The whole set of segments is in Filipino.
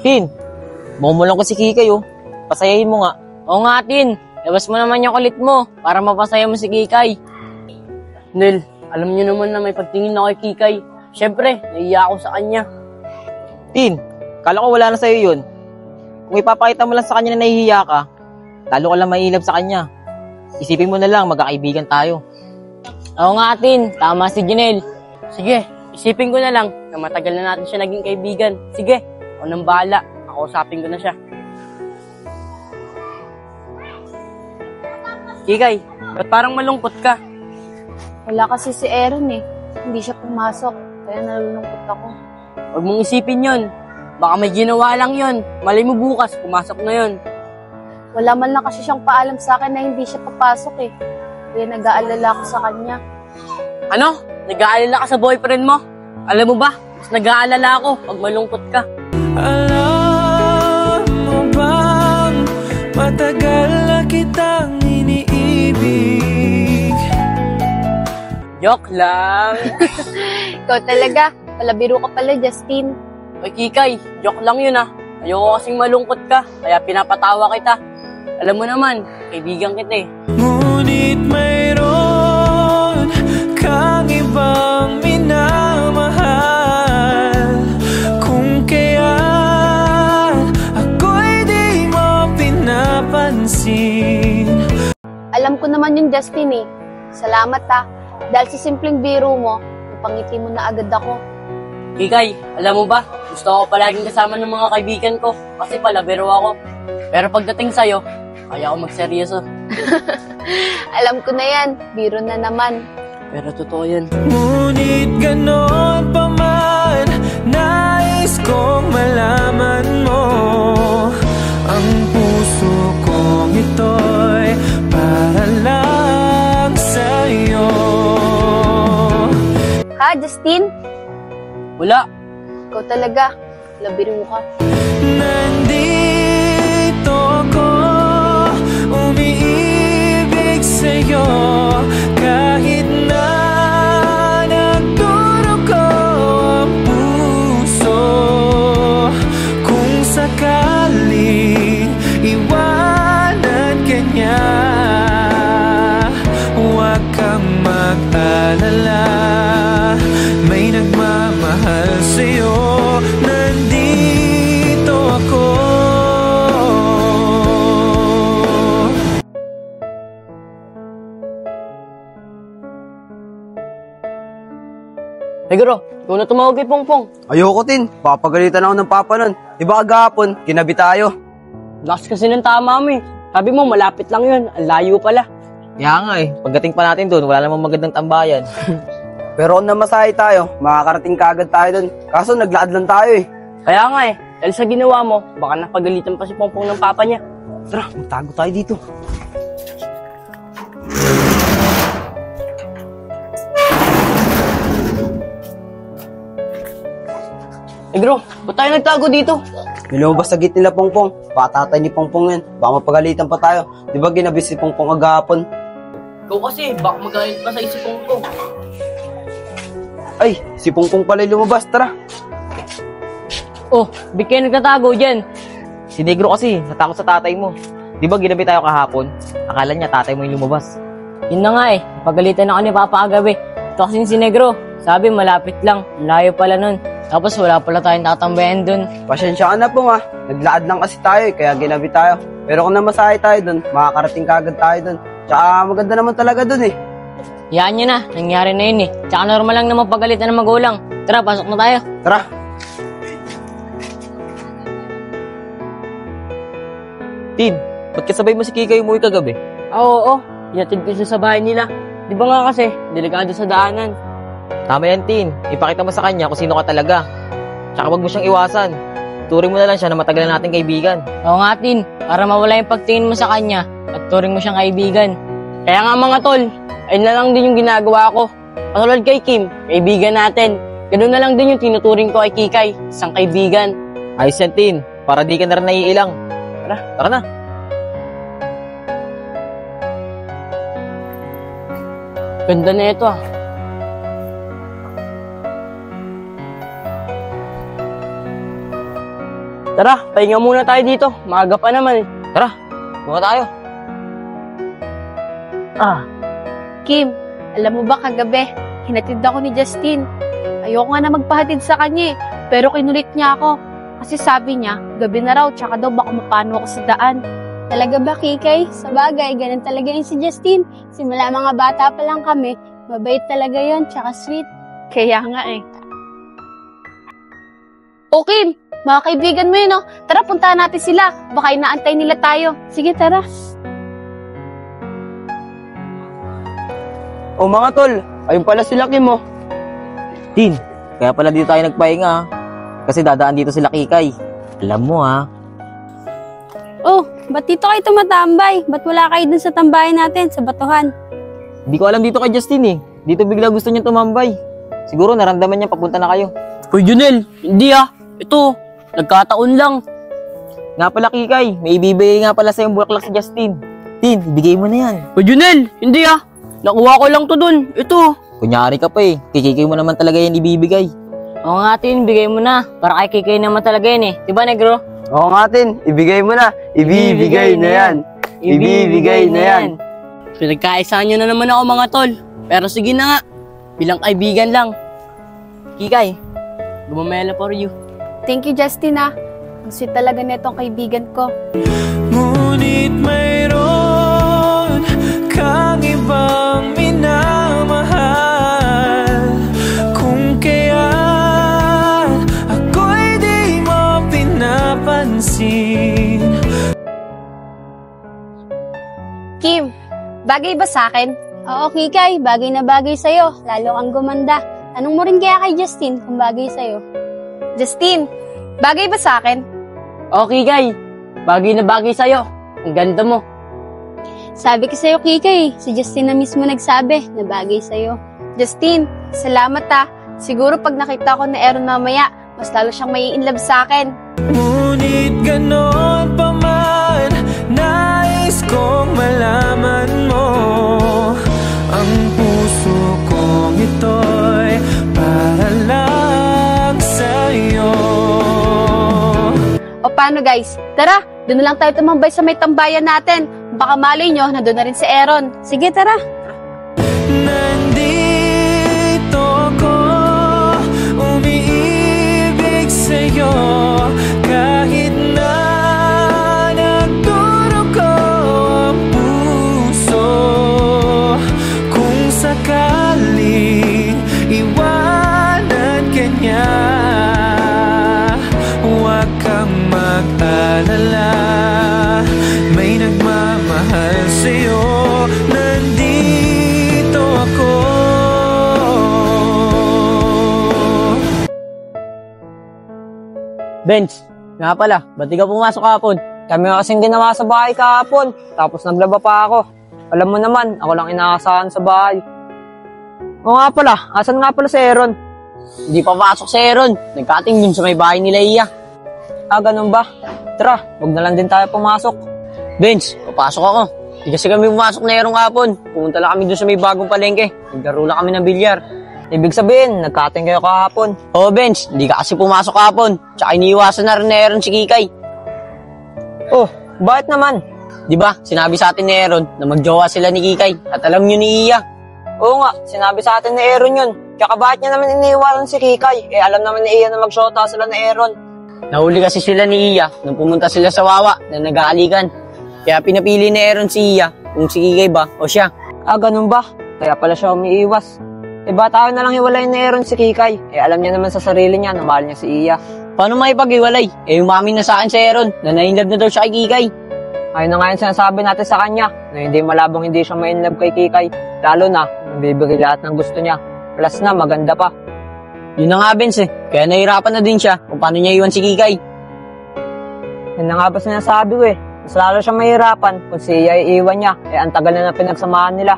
Tin, bumulong ko si Kikay oh. Pasayahin mo nga. Oo nga, Tin. Labas mo naman yung kulit mo para mapasaya mo si Kikay. Nel, alam niyo naman na may pagtingin na kay Kikay. Siyempre, naiiya ako sa kanya. Tin, kala ko wala na sa'yo yun. Kung ipapakita mo lang sa kanya na nahihiya ka, lalo ka lang mailab sa kanya. Isipin mo na lang, magkakaibigan tayo. Oo nga, Tin. Tama si Janelle. Sige, isipin ko na lang na matagal na natin siya naging kaibigan. Sige, ako nang bahala. Nakausapin ko na siya. Kikay, ba't parang malungkot ka? Wala kasi si Aaron eh. Hindi siya pumasok, kaya nalulungkot ako. Huwag mong isipin yon. Baka may ginawa lang yon. Malay mo bukas, pumasok na yon. Wala man lang kasi siyang paalam sa akin na hindi siya papasok eh. Kaya nag-aalala ako sa kanya. Ano? Nag-aalala ka sa boyfriend mo? Alam mo ba, mas nag-aalala ako pag malungkot ka. Alam mo bang matagal na kitang iniibig? Joke lang. Ikaw talaga, palabiro ka pala, Justin. Oy Kikay, joke lang yun ah. Ayoko kasing malungkot ka, kaya pinapatawa kita. Alam mo naman, kaibigan kita eh. Ngunit mayroon kang ibang minamahal. Kung kaya ako'y di mo pinapansin. Alam ko naman yung Justin eh. Salamat ah. Dahil sa simpleng biro mo, napangiti mo na agad ako. Kikay, alam mo ba, gusto ko palaging kasama ng mga kaibigan ko kasi palabiro ako. Pero pagdating sa'yo, kaya ako magseryoso. Alam ko na yan, biro na naman. Pero totoo yan. Ngunit ganon pa man, nais kong malaman mo. Ang puso kong ito'y para lang sa'yo. Ha, Justin? Wala. Ikaw talaga, labiro ka. Nandito ako, umiibig sa'yo. Kahit na nagdurugo ang puso. Kung sakaling iwanan ka niya, huwag kang mag-alala. May nagmamahal sa'yo. Nandito ako. Negro, ikaw na tumawag kay Pongpong. Ayoko din. Papagalitan ako ng papa nun. Diba kagahapon, kinabi tayo. Lakas kasi ng tama mo eh. Sabi mo, malapit lang yun. Ang layo pala. Kaya nga eh, pagdating pa natin doon, wala namang magandang tambayan. Pero kung namasahe tayo, makakarating kaagad tayo dun. Kaso naglaad lang tayo eh. Kaya nga eh, dahil sa ginawa mo, baka napagalitan pa si Pongpong ng papa niya. Tara, magtago tayo dito. Negro, ba't tayo nagtago dito? May lumabas sa gate nila Pongpong. Baka tatay ni Pongpong yan. Baka mapagalitan pa tayo. Diba ginabi si Pongpong kagahapon? Ikaw kasi, baka magalit pa sa isip Pongpong. Ay, si Pongpong pala yung lumabas. Tara. Oh, ba't kayo nagtatago dyan? Si Negro kasi, natakot sa tatay mo. Di ba ginabi tayo kahapon? Akala niya tatay mo yung lumabas. Yun na nga eh, pagalitan ako ni Papa kagabi. Ito kasing si Negro, sabi malapit lang, layo pala nun. Tapos wala pala tayong tatambayan dun. Pasensya ka na po ha. Naglaad lang kasi tayo eh, kaya ginabi tayo. Pero kung namasahe tayo dun, makakarating kaagad tayo dun. Tsaka maganda naman talaga dun eh. Yan nyo na, nangyari na yun eh. Tsaka normal lang naman pagalitan ng magulang. Tara, pasok na tayo. Tara. Tin, ba't kasabay mo si Kikay umuwi kagabi? Oo, yatid ko siya sa bahay nila. Di ba nga kasi, delikado sa daanan. Tama yan, Tin. Ipakita mo sa kanya kung sino ka talaga. Tsaka wag mo siyang iwasan. Turing mo na lang siya na matagal na nating kaibigan. Oo nga, Tin, para mawala yung pagtingin mo sa kanya at turing mo siyang kaibigan. Kaya nga mga tol, ayun na lang din yung ginagawa ko. Katulad kay Kim, kaibigan natin. Ganun na lang din yung tinuturing ko kay Kikay, isang kaibigan. Ayos yan, Tin. Para di ka na rin naiilang. Tara na. Ganda na ito ah. Tara, pahinga muna tayo dito. Maaga pa naman eh. Tara, buka tayo. Kim, alam mo ba kagabi, hinatid ako ni Justin. Ayoko nga na magpahatid sa kanya eh, pero kinulit niya ako. Kasi sabi niya, gabi na raw, tsaka daw baka mapano ako sa daan. Talaga ba, Kikay? Sa bagay, ganun talaga yun si Justin. Simula mga bata pa lang kami, mabait talaga yun, tsaka sweet. Kaya nga eh. O Kim, mga kaibigan mo yun oh. Tara, puntahan natin sila. Baka inaantay nila tayo. Sige, tara. O mga tol, ayun pala sila Kim oh. Tin, kaya pala dito tayo nagpahinga ha. Kasi dadaan dito sila Kikay. Alam mo ha. Oh, ba't dito kayo tumatambay? Ba't wala kayo dun sa tambayan natin, sa batuhan? Hindi ko alam dito kay Justin eh. Dito bigla gusto niya tumambay. Siguro naramdaman niya papunta na kayo. Hoy, Junel, hindi ah. Ito, nagkataon lang. Nga pala Kikay, may ibibigay nga pala sa yung bulaklak si Justin. Tin, ibigay mo na yan. Hoy, Junel, hindi ah. Nakuha ko lang to dun. Ito. Kunyari ka pa eh. Kikikay mo naman talaga yan ibibigay. Oo nga, Tin, bigay mo na. Para kay Kikay naman talaga yan eh. Diba, Negro? Oo nga Tin, ibigay mo na. Ibibigay na yan. Ibibigay na yan. Pinagkaisaan nyo na naman ako mga tol. Pero sige na nga. Bilang kaibigan lang. Kikay, gumamela for you. Thank you, Justin ah. Ang sweet talaga nitong kaibigan ko. Ngunit mayroon kang ibang minamahal. Kung kaya't ako'y di mo pinapansin. Kim, bagay ba sa akin? Oo, Kikay, bagay na bagay sa'yo. Lalo kang gumanda. Tanong mo rin kaya kay Justin kung bagay sa'yo. Justin, bagay ba sa akin? O, Kikay, bagay na bagay sa'yo. Ang ganda mo. Sabi ko sa'yo, Kikay, si Justin na mismo nagsabi na bagay sa'yo. Justin, salamat ah. Siguro pag nakita ko na Aaron mamaya, mas lalo siyang mai-inlove sa akin. Ngunit ganon pa man, nais kong malaman mo. Ang puso kong ito'y para lang sa'yo. O paano guys? Tara, doon na lang tayo tumambay sa may tambayan natin. Baka malay nyo, nandun na rin si Aaron. Sige, tara. Nandito ko, umiibig sa'yo. Kahit na nagdurugo ang puso. Kung sakaling iwanan ka niya, huwag kang mag-alala. May nagmamahal sa'yo. Nandito ako. Benz, nga pala, ba't di ka pumasok kahapon? Kami nga kasing ginawa sa bahay kahapon, tapos naglaba pa ako. Alam mo naman, ako lang inaasahan sa bahay. Oo nga pala, asan nga pala si Aaron? Hindi pa pasok si Aaron, nagkating dun sa may bahay nila Iya. Ah, ganun ba? Tara, huwag na lang din tayo pumasok. Benz, papasok ako. Di kasi kami pumasok na Aaron kahapon. Pumunta lang kami dun sa may bagong palengke. Naglaro lang kami ng bilyar. Ibig sabihin, nagkating kayo kahapon. Oo, Benz, hindi ka kasi pumasok kahapon. Tsaka iniiwasan na rin ni Aaron si Kikay. Oh, bakit naman? Di ba, sinabi sa atin ni Aaron na magjowa sila ni Kikay at alam nyo ni Iya. Oo nga, sinabi sa atin ni Aaron yun. Tsaka bakit niya naman iniiwasan si Kikay? Eh, alam naman ni Iya na magsyota sila ni Aaron. Nahuli kasi sila ni Iya nung pumunta sila sa Wawa na nag-aalikan. Kaya pinapili ni Aaron si Iya kung si Kikay ba o siya. Ah, ganun ba? Kaya pala siya umiiwas. Eh, ba tayo na lang iwalay ni Aaron si Kikay? Eh, alam niya naman sa sarili niya na mahal niya si Iya. Paano makipag-iwalay? Eh, umamin na sa akin si Aaron na na-inlove na daw siya kay Kikay. Ayun na nga yung sinasabi natin sa kanya na hindi malabong hindi siya ma-inlove kay Kikay. Lalo na, nabibigay lahat ng gusto niya. Plus na, maganda pa. Yun na nga, Benz eh. Kaya nahirapan na din siya kung paano niya iwan si Kikay. Yun na nga ba sinasabi ko eh. Mas lalo siya mahirapan kung si Iya iiwan niya. Eh, ang tagal na pinagsamahan nila.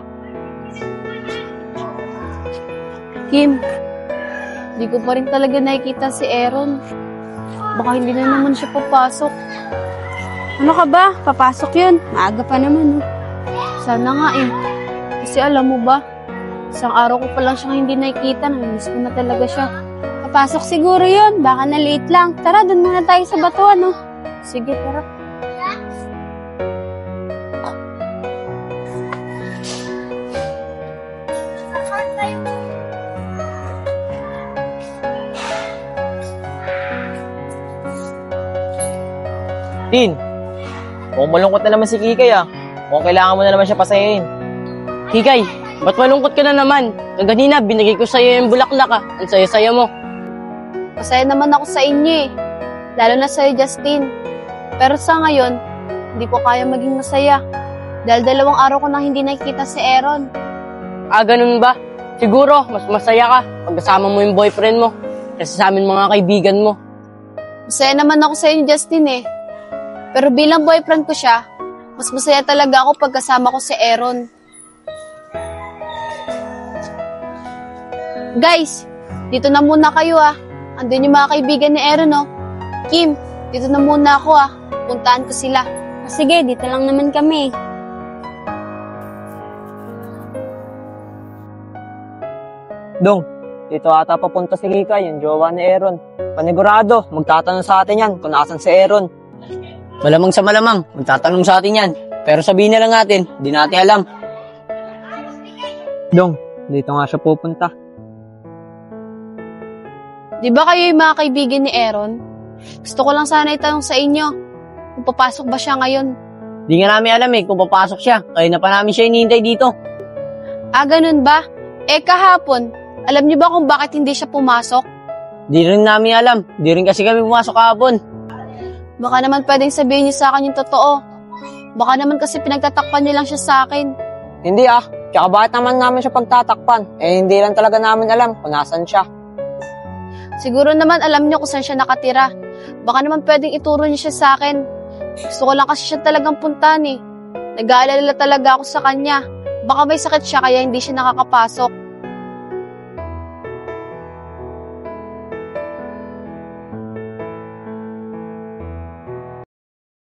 Kim, di ko pa rin talaga nakikita si Aaron. Baka hindi na naman siya papasok. Ano ka ba? Papasok yun. Maaga pa naman. Sana nga eh. Kasi alam mo ba, isang araw ko pa lang siyang hindi nakikita. Namiss ko na talaga siya. Papasok siguro yun. Baka na-late lang. Tara, dun muna tayo sa batuan, no? Sige, tara. Tin, mukhang malungkot na naman si Kikay ah. Mukhang kailangan mo na naman siya pasayain. Kikay, ba't malungkot ka na naman? Kaganina, binigay ko sa'yo yung bulaklak ah. Ang saya-saya mo. Masaya naman ako sa inyo eh. Lalo na sa'yo, Justin. Pero sa ngayon, hindi ko kaya maging masaya. Dahil 2 araw ko nang hindi nakikita si Aaron. Ah, ganun ba? Siguro, mas masaya ka pag kasama mo yung boyfriend mo kasi sa amin mga kaibigan mo. Masaya naman ako sa inyo, Justin eh. Pero bilang boyfriend ko siya, mas masaya talaga ako pag kasama ko si Aaron. Guys, dito na muna kayo ah. Andun yung mga kaibigan ni Aaron oh. Kim, dito na muna ako ah. Puntaan ko sila. Sige, dito lang naman kami. Dong, dito ata papunta si Kikay, yung jowa ni Aaron. Panigurado, magtatanong sa atin yan kung nasan si Aaron. Malamang sa malamang, magtatanong sa atin yan. Pero sabihin na lang natin, di natin alam. Dong, dito nga siya pupunta. Di ba kayo yung mga kaibigan ni Aaron? Gusto ko lang sana itanong sa inyo kung papasok ba siya ngayon. Di nga namin alam eh kung papasok siya. Kaya na pa namin siya hinihintay dito. Ah, ganun ba? Eh kahapon, alam niyo ba kung bakit hindi siya pumasok? Di rin namin alam. Di rin kasi kami pumasok kahapon. Baka naman pwedeng sabihin niyo sa akin yung totoo. Baka naman kasi pinagtatakpan niyo lang siya sa akin. Hindi ah, tsaka bakit naman namin siya pagtatakpan? Eh hindi lang talaga namin alam kung nasan siya. Siguro naman alam niyo kung saan siya nakatira. Baka naman pwedeng ituro niyo siya sa akin. Gusto ko lang kasi siya talagang puntahan eh. Nag-aalala talaga ako sa kanya. Baka may sakit siya kaya hindi siya nakakapasok.